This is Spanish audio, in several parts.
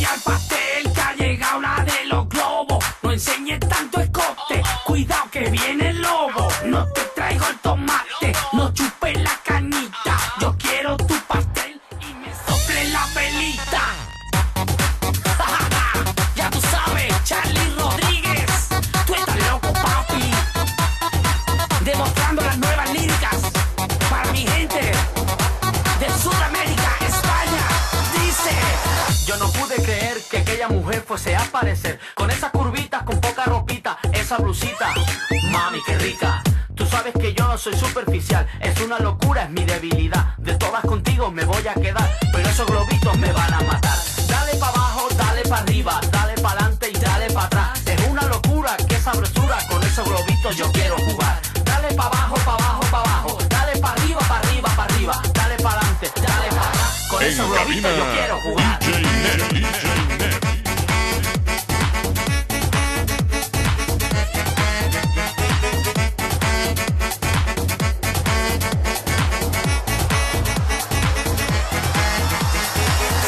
ya el pastel, que ha llegado la de los globos. No enseñes tanto escote, cuidado que viene el lobo. No te traigo el tomate, no chupes la cañita. Yo quiero tu pastel y me sople la velita. Ya tú sabes, Charlie Rodríguez, tú estás loco, papi. Demostrando las nuevas líricas para mi gente de Sudamérica, España. Dice: yo no pude creer que aquella mujer fuese a aparecer con esas curvitas, con poca ropita, esa blusita. Mami, qué rica. Tú sabes que yo no soy superficial, es una locura, es mi debilidad. De todas contigo me voy a quedar, pero esos globitos me van a matar. Dale pa' abajo, dale pa' arriba, dale pa' adelante y dale pa' atrás. Es una locura, qué sabrosura, con esos globitos yo quiero jugar. Dale pa' abajo, pa' abajo, pa' abajo, dale pa' arriba, pa' arriba, pa' arriba, dale pa' adelante, dale pa' atrás. Con esos globitos yo quiero jugar. DJ Net.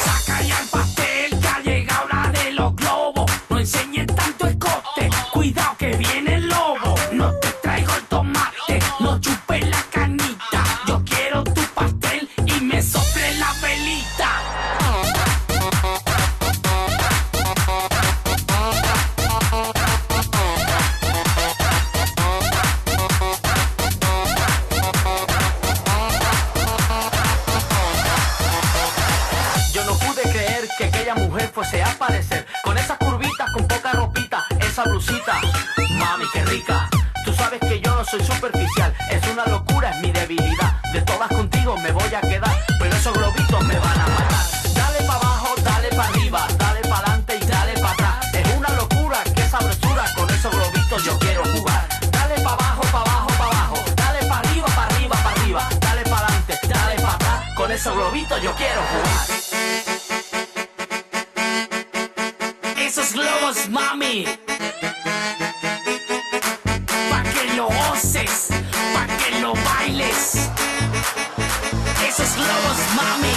saca ya el pastel, que ha llegado la de los globos. No enseñes tanto escote, cuidado que viene el lobo. No te traigo el tomate, no chupes la cañita. Yo quiero tu pastel y me sople la velita. Yo no pude creer que aquella mujer fuese a aparecer con esas curvitas, con poca ropita, esa blusita. Mami, qué rica. Tú sabes que yo no soy superficial, es una locura, es mi debilidad. De todas contigo me voy a quedar, pero esos globitos me van a matar. Dale pa' abajo, dale pa' arriba, dale pa' adelante y dale pa' atrás. Es una locura, qué sabrosura, con esos globitos yo quiero jugar. Dale pa' abajo, pa' abajo, pa' abajo, dale pa' arriba, pa' arriba, pa' arriba, dale pa' adelante, dale pa' atrás. Con esos globitos yo quiero jugar. Esos globos, mami, pa' que lo goces, pa' que lo bailes. Esos globos, mami.